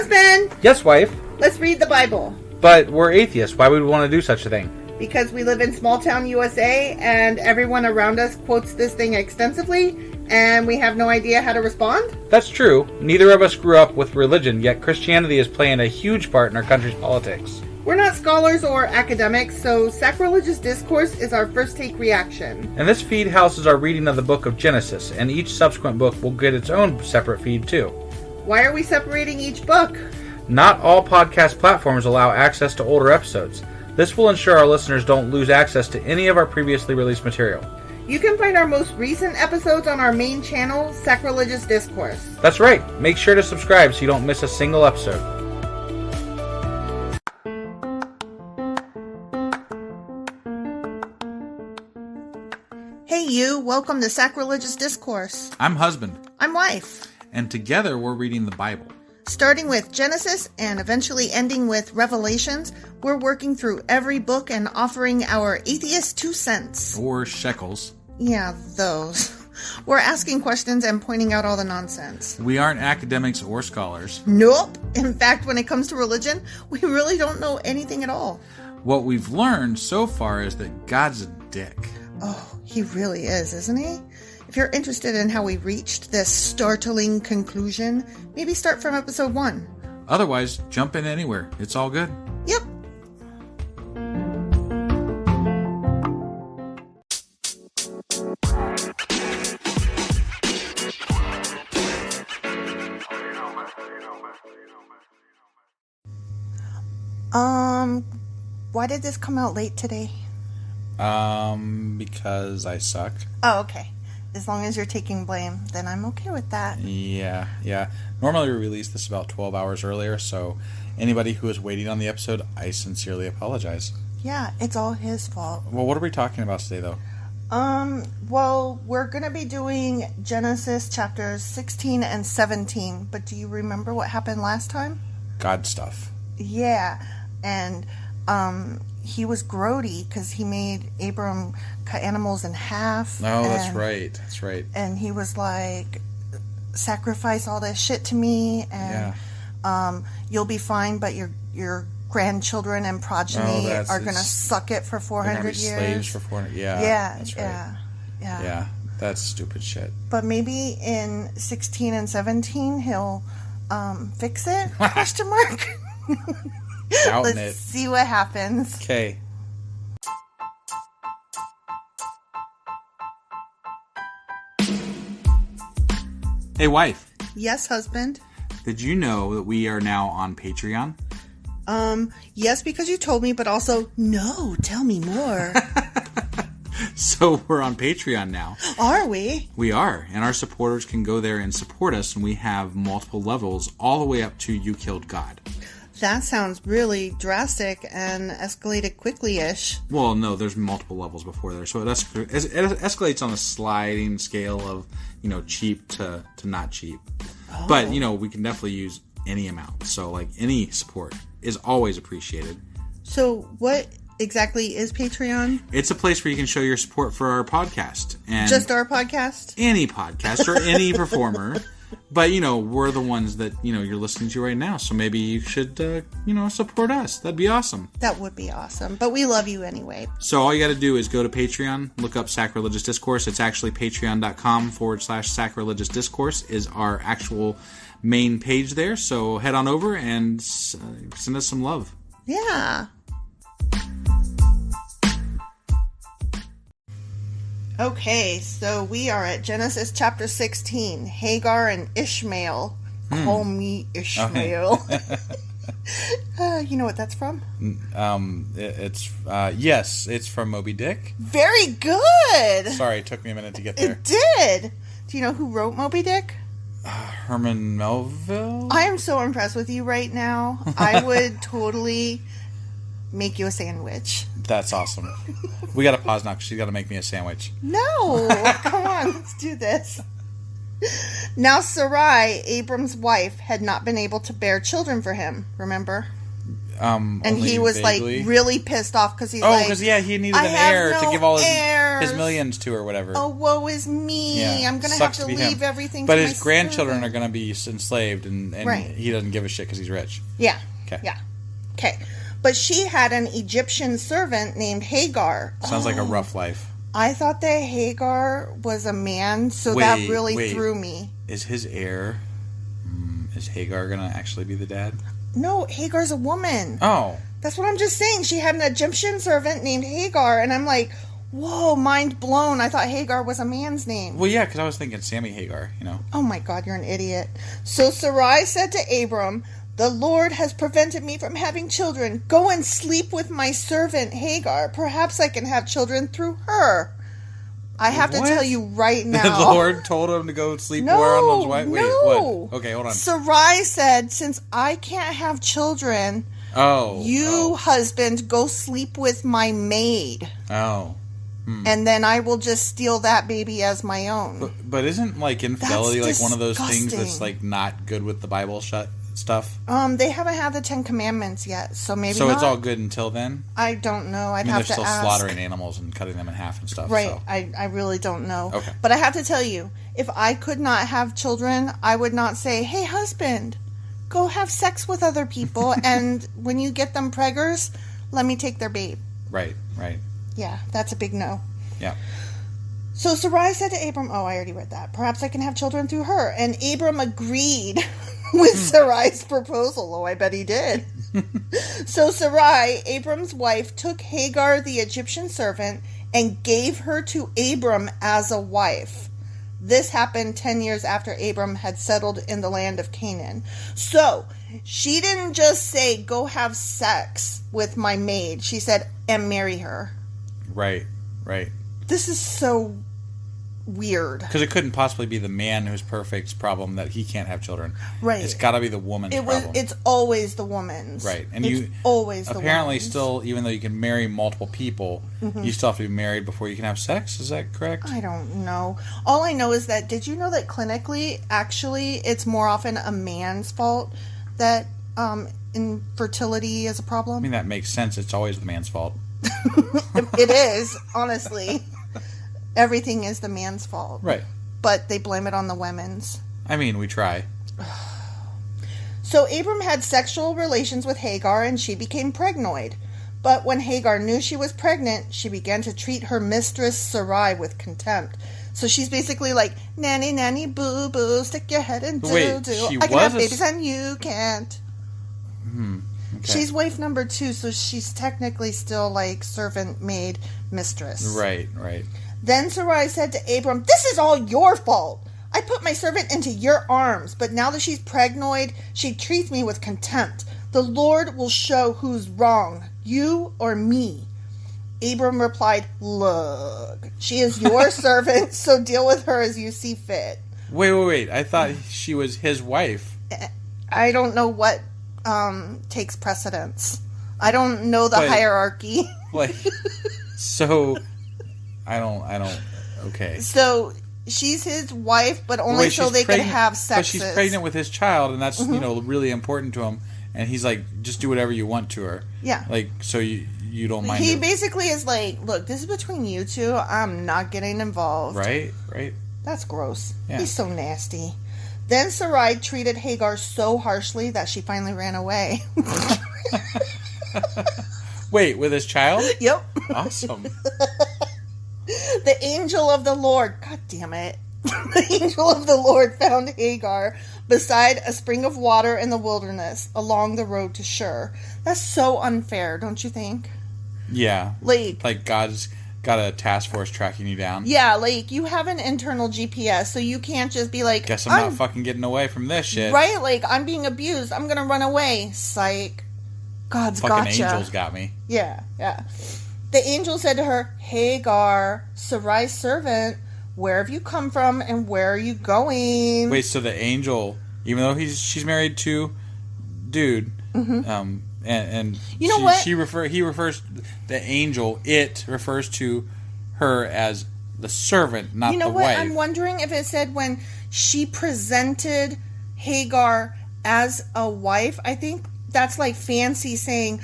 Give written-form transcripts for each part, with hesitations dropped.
Husband! Yes, wife. Let's read the Bible. But we're atheists. Why would we want to do such a thing? Because we live in small town USA and everyone around us quotes this thing extensively and we have no idea how to respond? That's true. Neither of us grew up with religion, yet Christianity is playing a huge part in our country's politics. We're not scholars or academics, so Sacrilegious Discourse is our first take reaction. And this feed houses our reading of the book of Genesis, and each subsequent book will get its own separate feed too. Why are we separating each book? Not all podcast platforms allow access to older episodes. This will ensure our listeners don't lose access to any of our previously released material. You can find our most recent episodes on our main channel, Sacrilegious Discourse. That's right. Make sure to subscribe so you don't miss a single episode. Hey you, welcome to Sacrilegious Discourse. I'm husband. I'm wife. And together we're reading the Bible. Starting with Genesis and eventually ending with Revelations, we're working through every book and offering our atheist 2 cents. Or shekels. Yeah, those. We're asking questions and pointing out all the nonsense. We aren't academics or scholars. Nope. In fact, when it comes to religion, we really don't know anything at all. What we've learned so far is that God's a dick. Oh, he really is, isn't he? If you're interested in how we reached this startling conclusion, maybe start from episode 1. Otherwise, jump in anywhere. It's all good. Yep. Why did this come out late today? Because I suck. Oh, okay. As long as you're taking blame, then I'm okay with that. Yeah. Normally we release this about 12 hours earlier, so anybody who is waiting on the episode, I sincerely apologize. Yeah, it's all his fault. Well, what are we talking about today, though? Well, we're going to be doing Genesis chapters 16 and 17, but do you remember what happened last time? God stuff. Yeah, and, he was grody because he made Abram cut animals in half. Oh, that's right. And he was like, sacrifice all this shit to me, and you'll be fine, but your grandchildren and progeny are going to suck it for 400 years. Slaves for 400. Yeah, that's right. Yeah, that's stupid shit. But maybe in 16 and 17 he'll fix it? Question mark. Let's see what happens. Okay. Hey, wife. Yes, husband. Did you know that we are now on Patreon? Yes, because you told me, but also, no, tell me more. So we're on Patreon now. Are we? We are, and our supporters can go there and support us, and we have multiple levels all the way up to You Killed God. That sounds really drastic and escalated quickly-ish. Well, no, there's multiple levels before there, so it escalates on a sliding scale of, cheap to not cheap. Oh. But, we can definitely use any amount, so, any support is always appreciated. So, what exactly is Patreon? It's a place where you can show your support for our podcast. And just our podcast? Any podcast or any performer. But, we're the ones that, you're listening to right now. So maybe you should, support us. That'd be awesome. That would be awesome. But we love you anyway. So all you got to do is go to Patreon, look up Sacrilegious Discourse. It's actually patreon.com/Sacrilegious Discourse is our actual main page there. So head on over and send us some love. Yeah. Okay, so we are at Genesis chapter 16, Hagar and Ishmael. Call me Ishmael. You know what that's from? It's from Moby Dick. Very good! Sorry, it took me a minute to get there. It did! Do you know who wrote Moby Dick? Herman Melville? I am so impressed with you right now. I would totally make you a sandwich. That's awesome. We gotta pause now because she's gotta make me a sandwich. No! Come on, let's do this. Now Sarai, Abram's wife, had not been able to bear children for him, remember? And he was vaguely. like really pissed off because he's because he needed an heir to give all his millions to or whatever. Oh, woe is me! Yeah. I'm gonna have to leave everything. But to his my grandchildren servant. are gonna be enslaved, and he doesn't give a shit because he's rich. Yeah. Okay. Yeah. Okay. But she had an Egyptian servant named Hagar. Sounds like a rough life. I thought that Hagar was a man, so that really threw me. Is his heir? Is Hagar gonna actually be the dad? No, Hagar's a woman. Oh. That's what I'm just saying. She had an Egyptian servant named Hagar, and I'm like, whoa, mind blown. I thought Hagar was a man's name. Well, yeah, because I was thinking Sammy Hagar, Oh my God, you're an idiot. So Sarai said to Abram, the Lord has prevented me from having children. Go and sleep with my servant Hagar. Perhaps I can have children through her. I have to tell you right now. The Lord told him to go sleep around his wife? Wait, what? Okay, hold on. Sarai said, since I can't have children, husband, go sleep with my maid. Oh. And then I will just steal that baby as my own. But isn't, like, infidelity That's one of those things disgusting. that's, like, not good with the Bible stuff? They haven't had the 10 Commandments yet, so maybe So not. it's all good until then? I don't know. I'd have to they're still ask. slaughtering animals and cutting them in half and stuff. Right. So. I really don't know. Okay. But I have to tell you, if I could not have children, I would not say, hey, husband, go have sex with other people, and when you get them preggers, let me take their babe. Right. Yeah, that's a big no. Yeah. So Sarai said to Abram, I already read that. Perhaps I can have children through her. And Abram agreed with Sarai's proposal. Oh, I bet he did. So Sarai, Abram's wife, took Hagar, the Egyptian servant, and gave her to Abram as a wife. This happened 10 years after Abram had settled in the land of Canaan. So she didn't just say, go have sex with my maid. She said, and marry her. Right. This is so weird. Because it couldn't possibly be the man who's perfect's problem that he can't have children. Right. It's got to be the woman's problem. It's always the woman's. Right. And it's always the apparently woman's. still, even though you can marry multiple people, you still have to be married before you can have sex. Is that correct? I don't know. All I know is that, did you know that clinically, actually, it's more often a man's fault that infertility is a problem? I mean, that makes sense. It's always the man's fault. It is, honestly. Everything is the man's fault. Right. But they blame it on the women's. I mean, we try. So Abram had sexual relations with Hagar and she became pregnant. But when Hagar knew she was pregnant, she began to treat her mistress Sarai with contempt. So she's basically like, nanny, nanny, boo, boo, stick your head in doo-doo. I can have babies and you can't. Okay. She's wife number 2, so she's technically still like servant, maid, mistress. Right. Then Sarai said to Abram, this is all your fault. I put my servant into your arms, but now that she's pregnant, she treats me with contempt. The Lord will show who's wrong, you or me. Abram replied, look, she is your servant, so deal with her as you see fit. Wait. I thought she was his wife. I don't know what takes precedence. I don't know the hierarchy. Like, so, I don't, okay. So, she's his wife, but only so they can have sex. But she's pregnant with his child, and that's, really important to him. And he's like, just do whatever you want to her. Yeah. Like, so you don't mind. He basically is like, look, this is between you two. I'm not getting involved. Right. That's gross. Yeah. He's so nasty. Then Sarai treated Hagar so harshly that she finally ran away. Wait, with his child? Yep. Awesome. The angel of the Lord, God damn it. The angel of the Lord found Hagar beside a spring of water in the wilderness along the road to Shur. That's so unfair, don't you think? Yeah. Like God's got a task force tracking you down. Yeah, like you have an internal GPS, so you can't just be like, guess I'm not fucking getting away from this shit. Right? Like, I'm being abused. I'm gonna run away. Psych. God's fucking gotcha. Angels got me. Yeah. The angel said to her, Hagar, Sarai's servant, where have you come from and where are you going? Wait, so the angel, even though she's married to dude, and you know what? he refers the angel. It refers to her as the servant, not the wife. You know what? I'm wondering if it said when she presented Hagar as a wife. I think that's like fancy saying,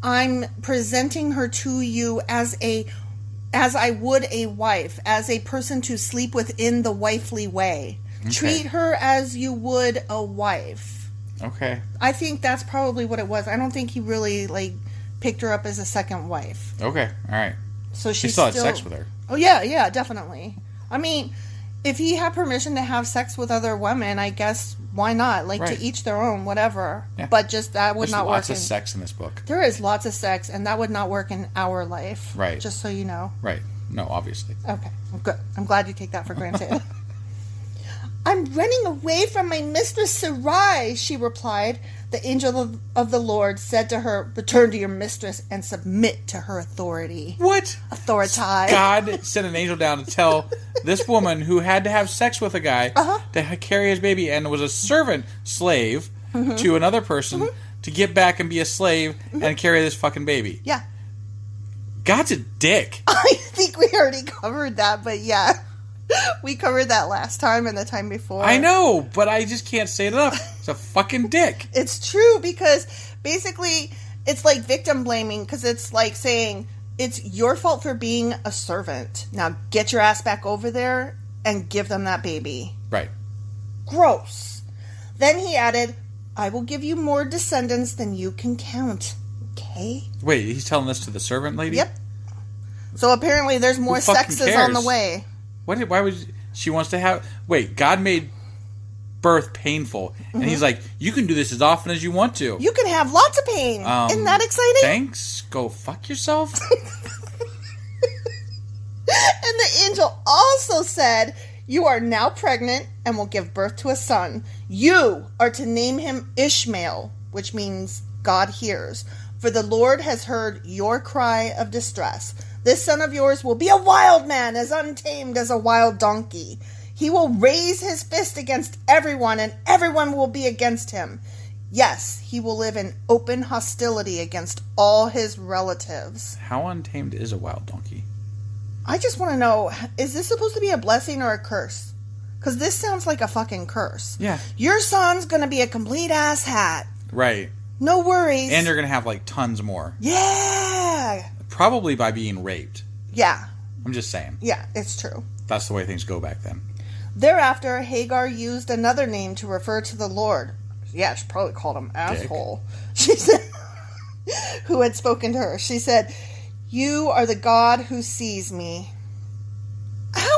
I'm presenting her to you as I would a wife, as a person to sleep within the wifely way. Okay. Treat her as you would a wife. Okay. I think that's probably what it was. I don't think he really, like, picked her up as a second wife. Okay, all right. So he still had sex with her. Oh, yeah, definitely. I mean, if he had permission to have sex with other women, I guess, why not? Like, to each their own, whatever. Yeah. But just that would not work. There's lots of sex in this book. There is lots of sex, and that would not work in our life. Right. Just so you know. Right. No, obviously. Okay, good. I'm glad you take that for granted. I'm running away from my mistress Sarai, she replied. The angel of the Lord said to her, return to your mistress and submit to her authority. What? Authority. God sent an angel down to tell this woman who had to have sex with a guy to carry his baby and was a servant slave to another person to get back and be a slave and carry this fucking baby. Yeah. God's a dick. I think we already covered that, but yeah. We covered that last time and the time before. I know, but I just can't say it enough. It's a fucking dick. It's true, because basically it's like victim blaming, because it's like saying it's your fault for being a servant. Now get your ass back over there and give them that baby. Right. Gross. Then he added, I will give you more descendants than you can count. Okay? Wait, he's telling this to the servant lady? Yep. So apparently there's more sexes on the way. Why would she wants to have... Wait, God made birth painful. And he's like, you can do this as often as you want to. You can have lots of pain. Isn't that exciting? Thanks. Go fuck yourself. And the angel also said, you are now pregnant and will give birth to a son. You are to name him Ishmael, which means God hears. For the Lord has heard your cry of distress. This son of yours will be a wild man, as untamed as a wild donkey. He will raise his fist against everyone, and everyone will be against him. Yes, he will live in open hostility against all his relatives. How untamed is a wild donkey? I just want to know, is this supposed to be a blessing or a curse? Because this sounds like a fucking curse. Yeah. Your son's going to be a complete ass hat. Right. No worries. And you're going to have, like, tons more. Yeah. Probably by being raped. Yeah. I'm just saying. Yeah, it's true. That's the way things go back then. Thereafter, Hagar used another name to refer to the Lord. Yeah, she probably called him asshole. She said, who had spoken to her. She said, you are the God who sees me.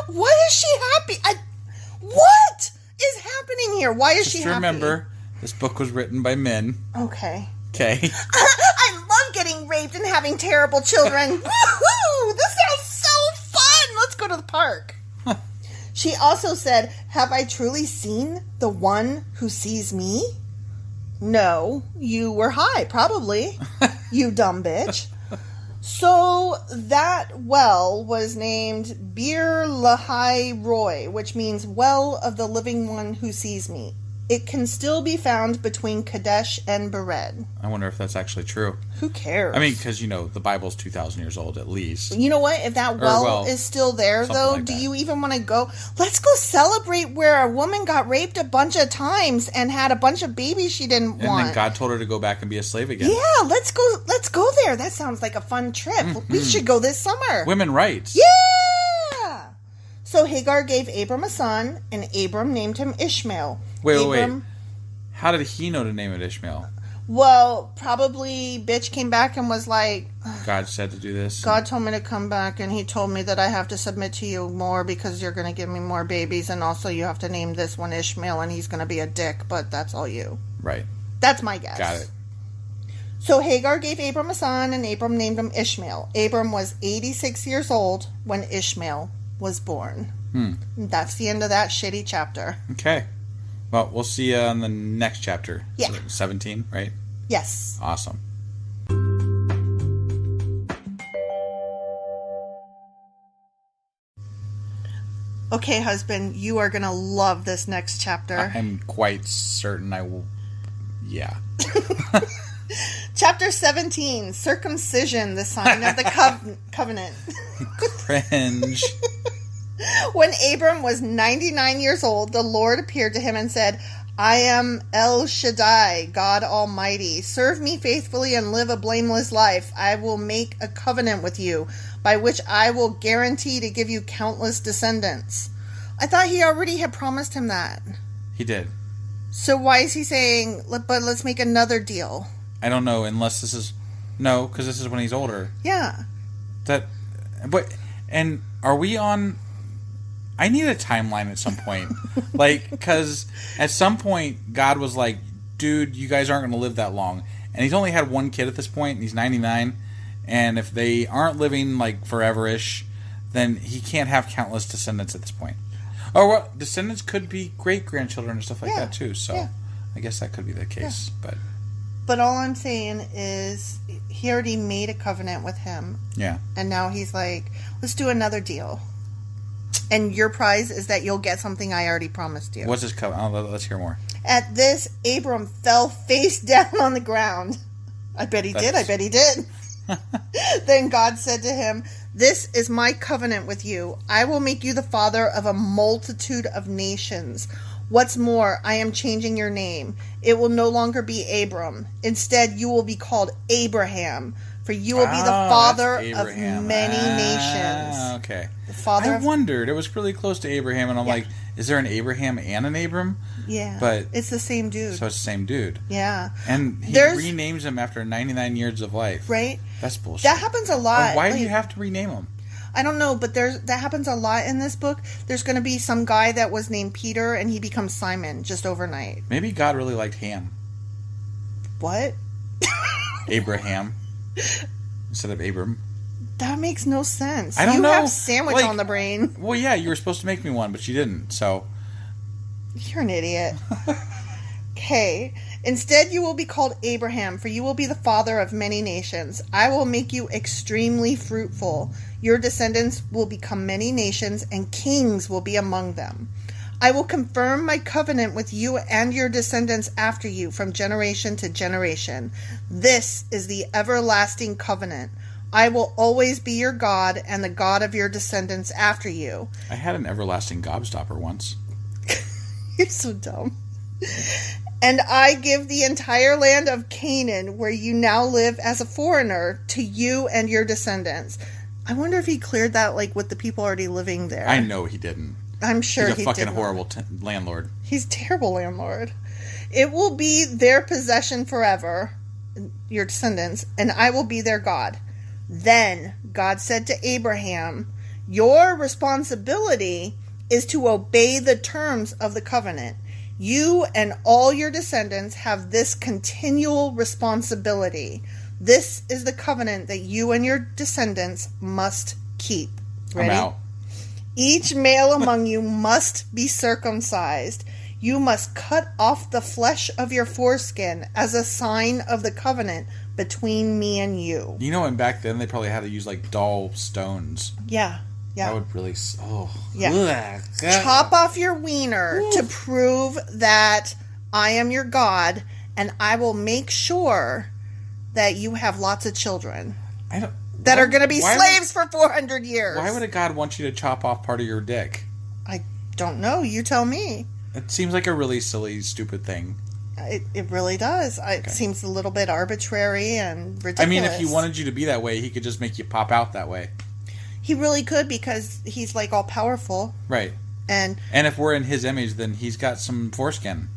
Why is she happy? What is happening here? Why is she happy? Remember, this book was written by men. Okay. Okay. I love getting raped and having terrible children. Woohoo! This sounds so fun. Let's go to the park. She also said, have I truly seen the one who sees me? No, you were high, probably. You dumb bitch. So that well was named Bir Lahai Roy, which means well of the living one who sees me. It can still be found between Kadesh and Bered. I wonder if that's actually true. Who cares? I mean, because, the Bible's 2,000 years old at least. You know what? If that well is still there, though, like do you even want to go? Let's go celebrate where a woman got raped a bunch of times and had a bunch of babies she didn't want. And then God told her to go back and be a slave again. Yeah, let's go there. That sounds like a fun trip. Mm-hmm. We should go this summer. Women rights. Yeah! So Hagar gave Abram a son, and Abram named him Ishmael. Wait. How did he know to name it Ishmael? Well, probably bitch came back and was like... God said to do this? God told me to come back, and he told me that I have to submit to you more because you're going to give me more babies, and also you have to name this one Ishmael, and he's going to be a dick, but that's all you. Right. That's my guess. Got it. So Hagar gave Abram a son, and Abram named him Ishmael. Abram was 86 years old when Ishmael was born. That's the end of that shitty chapter. Okay. Well, we'll see you on the next chapter. Yeah. 17, right? Yes. Awesome. Okay, husband, you are going to love this next chapter. I'm quite certain I will. Yeah. Chapter 17, Circumcision, the sign of the covenant. Cringe. When Abram was 99 years old, the Lord appeared to him and said, I am El Shaddai, God Almighty. Serve me faithfully and live a blameless life. I will make a covenant with you, by which I will guarantee to give you countless descendants. I thought he already had promised him that. He did. So why is he saying, but let's make another deal? I don't know, unless this is... No, because this is when he's older. Yeah. And are we on... I need a timeline at some point. Because at some point, God was like, dude, you guys aren't going to live that long. And he's only had one kid at this point, and he's 99. And if they aren't living, forever-ish, then he can't have countless descendants at this point. Or what? Descendants could be great-grandchildren and stuff like that, too. So I guess that could be the case. Yeah. But all I'm saying is he already made a covenant with him. Yeah. And now he's like, let's do another deal. And your prize is that you'll get something I already promised you. What's his covenant? Oh, let's hear more. At this, Abram fell face down on the ground. I bet he did. Then God said to him, this is my covenant with you. I will make you the father of a multitude of nations. What's more, I am changing your name. It will no longer be Abram. Instead, you will be called Abraham, for you will be the father of many nations. Okay. I wondered. It was really close to Abraham, and I'm like, is there an Abraham and an Abram? Yeah. But it's the same dude. So it's the same dude. Yeah. And he renames him after 99 years of life. Right. That's bullshit. That happens a lot. Why do you have to rename him? I don't know, but that happens a lot in this book. There's going to be some guy that was named Peter, and he becomes Simon just overnight. Maybe God really liked ham. What? Abraham instead of Abram. That makes no sense. I don't know. You have sandwich on the brain. Well, yeah, you were supposed to make me one, but you didn't, so... You're an idiot. Okay. Instead, you will be called Abraham, for you will be the father of many nations. I will make you extremely fruitful. Your descendants will become many nations, and kings will be among them. I will confirm my covenant with you and your descendants after you from generation to generation. This is the everlasting covenant. I will always be your God and the God of your descendants after you. I had an everlasting gobstopper once. You're so dumb. And I give the entire land of Canaan, where you now live as a foreigner, to you and your descendants. I wonder if he cleared that with the people already living there. I know he didn't. I'm sure he did. He's a fucking horrible landlord. He's a terrible landlord. It will be their possession forever, your descendants, and I will be their God. Then God said to Abraham, your responsibility is to obey the terms of the covenant. You and all your descendants have this continual responsibility. This is the covenant that you and your descendants must keep. Ready? I'm out. Each male among you must be circumcised. You must cut off the flesh of your foreskin as a sign of the covenant between me and you. You know, and back then they probably had to use dull stones. Yeah. Yeah. That would really... Oh. Yeah. Chop off your wiener to prove that I am your God, and I will make sure that you have lots of children that are going to be slaves for 400 years. Why would a God want you to chop off part of your dick? I don't know. You tell me. It seems like a really silly, stupid thing. It really does. It seems a little bit arbitrary and ridiculous. I mean, if he wanted you to be that way, he could just make you pop out that way. He really could, because he's all powerful. Right. And if we're in his image, then he's got some foreskin.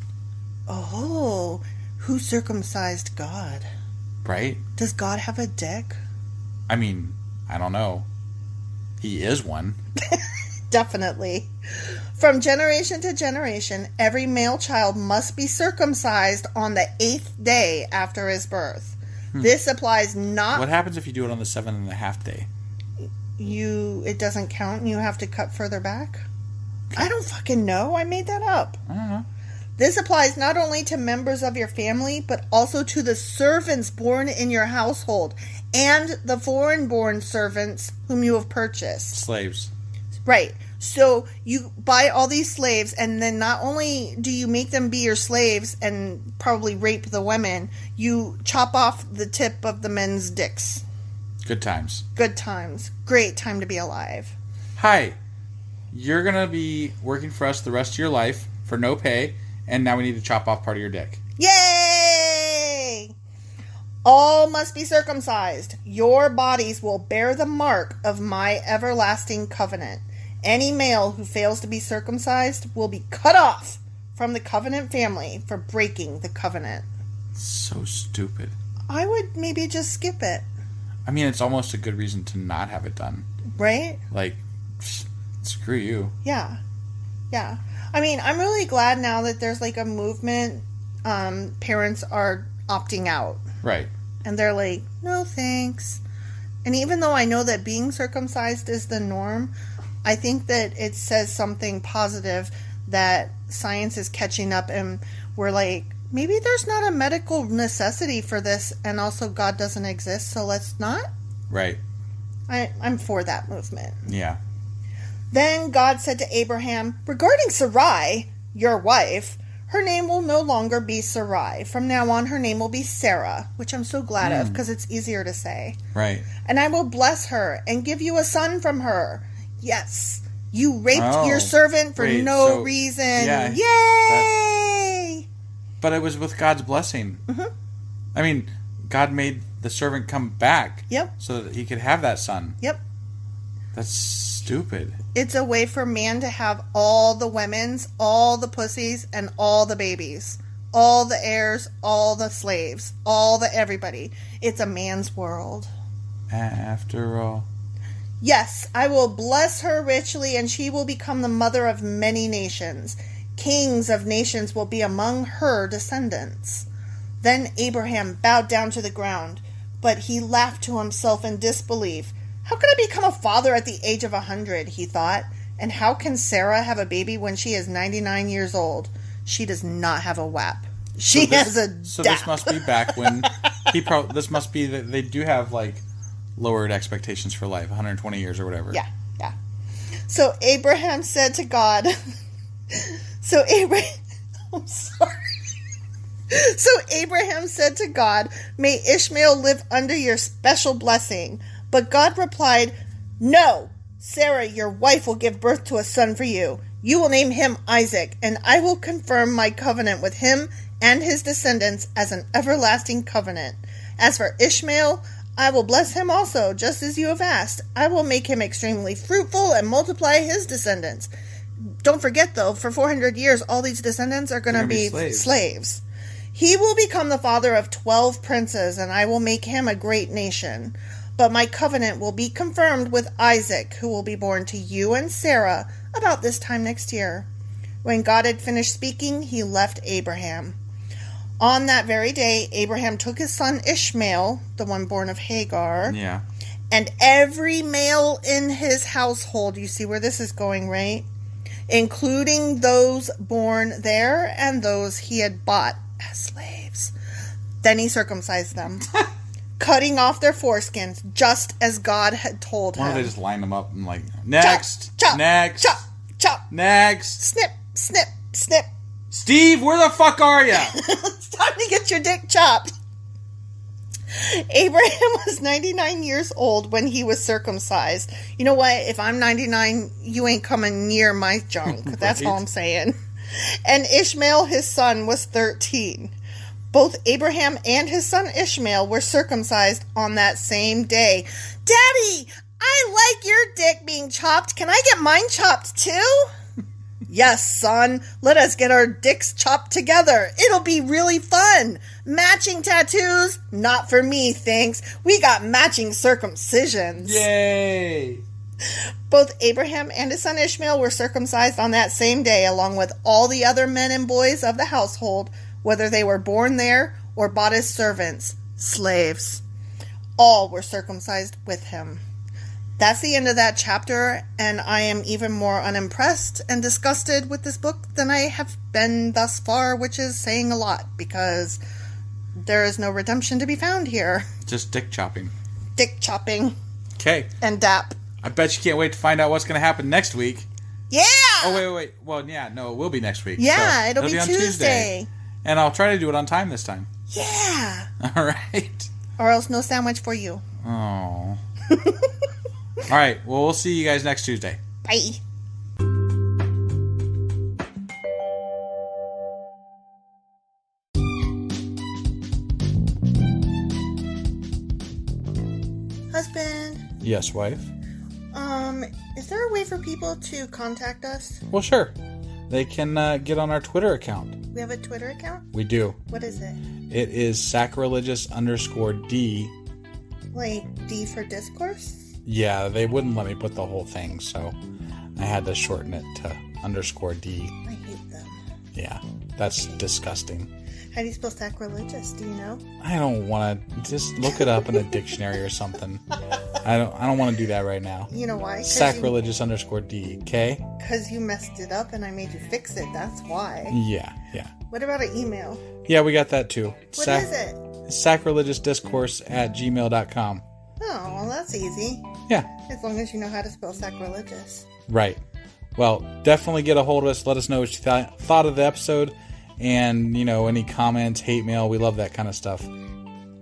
Oh, who circumcised God? Right. Does God have a dick? I mean, I don't know. He is one. Definitely. From generation to generation, every male child must be circumcised on the 8th day after his birth. This applies not... What happens if you do it on the 7.5 day? It doesn't count and you have to cut further back? I don't fucking know. I made that up. I don't know. This applies not only to members of your family, but also to the servants born in your household and the foreign-born servants whom you have purchased. Slaves. Right. So you buy all these slaves, and then not only do you make them be your slaves and probably rape the women, you chop off the tip of the men's dicks. Good times. Good times. Great time to be alive. Hi. You're going to be working for us the rest of your life for no pay, and now we need to chop off part of your dick. Yay! All must be circumcised. Your bodies will bear the mark of my everlasting covenant. Any male who fails to be circumcised will be cut off from the covenant family for breaking the covenant. So stupid. I would maybe just skip it. I mean, it's almost a good reason to not have it done. Right? Like, screw you. Yeah. Yeah. I mean, I'm really glad now that there's like a movement. Parents are opting out. Right. And they're like, no thanks. And even though I know that being circumcised is the norm, I think that it says something positive that science is catching up and we're like, maybe there's not a medical necessity for this and also God doesn't exist, so let's not. Right. I'm for that movement. Yeah. Then God said to Abraham, regarding Sarai, your wife, her name will no longer be Sarai. From now on, her name will be Sarah, which I'm so glad of because it's easier to say. Right. And I will bless her and give you a son from her. Yes, you raped your servant for no reason. Yeah, yay! But it was with God's blessing. Mm-hmm. I mean, God made the servant come back. Yep. So that he could have that son. Yep. That's stupid. It's a way for man to have all the women's, all the pussies, and all the babies. All the heirs, all the slaves, all the everybody. It's a man's world. After all. Yes, I will bless her richly, and she will become the mother of many nations. Kings of nations will be among her descendants. Then Abraham bowed down to the ground, but he laughed to himself in disbelief. How can I become a father at the age of 100, he thought, and how can Sarah have a baby when she is 99 years old? She does not have a WAP. She has a DAP. So this must be back when this must be that they do have like lowered expectations for life, 120 years or whatever. Yeah. So Abraham said to God, I'm sorry. So Abraham said to God, may Ishmael live under your special blessing. But God replied, no, Sarah, your wife, will give birth to a son for you. You will name him Isaac, and I will confirm my covenant with him and his descendants as an everlasting covenant. As for Ishmael, I will bless him also, just as you have asked. I will make him extremely fruitful and multiply his descendants. Don't forget, though, for 400 years, all these descendants are going to be slaves. He will become the father of 12 princes, and I will make him a great nation. But my covenant will be confirmed with Isaac, who will be born to you and Sarah about this time next year. When God had finished speaking, he left Abraham. On that very day, Abraham took his son Ishmael, the one born of Hagar, and every male in his household, you see where this is going, right? Including those born there and those he had bought as slaves. Then he circumcised them. Cutting off their foreskins, just as God had told him. Why don't they just line them up and like, next, chop, next, chop, chop, next. Snip, snip, snip. Steve, where the fuck are you? It's time to get your dick chopped. Abraham was 99 years old when he was circumcised. You know what? If I'm 99, you ain't coming near my junk. That's all I'm saying. And Ishmael, his son, was 13. Both Abraham and his son Ishmael were circumcised on that same day. Daddy, I like your dick being chopped. Can I get mine chopped too? Yes, son. Let us get our dicks chopped together. It'll be really fun. Matching tattoos? Not for me, thanks. We got matching circumcisions. Yay! Both Abraham and his son Ishmael were circumcised on that same day, along with all the other men and boys of the household, whether they were born there or bought as servants, slaves. All were circumcised with him. That's the end of that chapter, and I am even more unimpressed and disgusted with this book than I have been thus far, which is saying a lot, because there is no redemption to be found here. Just dick chopping. Dick chopping. Okay. And DAP. I bet you can't wait to find out what's going to happen next week. Yeah! Oh, wait. Well, yeah, no, it will be next week. Yeah, so it'll be on Tuesday. And I'll try to do it on time this time. Yeah. All right. Or else no sandwich for you. Oh. All right. Well, we'll see you guys next Tuesday. Bye. husband. Yes, wife. Is there a way for people to contact us? Well, sure. They can get on our Twitter account. We have a Twitter account? We do. What is it? It is sacrilegious_D. Like D for Discourse? Yeah, they wouldn't let me put the whole thing, so I had to shorten it to _D. I hate them. Yeah, that's disgusting. How do you spell sacrilegious? Do you know? I don't want to. Just look it up in a dictionary or something. I don't want to do that right now. You know why? Sacrilegious_D. Okay? Because you messed it up and I made you fix it. That's why. Yeah. What about an email? Yeah, we got that too. What is it? Sacrilegiousdiscourse@gmail.com. Oh, well, that's easy. Yeah. As long as you know how to spell sacrilegious. Right. Well, definitely get a hold of us. Let us know what you thought of the episode. And, any comments, hate mail. We love that kind of stuff.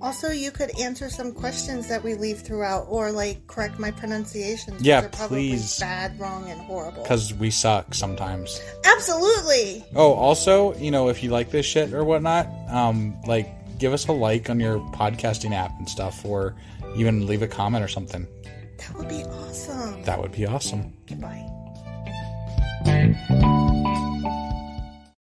Also, you could answer some questions that we leave throughout or, correct my pronunciations. Yeah, which are probably please. Bad, wrong, and horrible. Because we suck sometimes. Absolutely! Oh, also, if you like this shit or whatnot, give us a like on your podcasting app and stuff, or even leave a comment or something. That would be awesome. That would be awesome. Goodbye.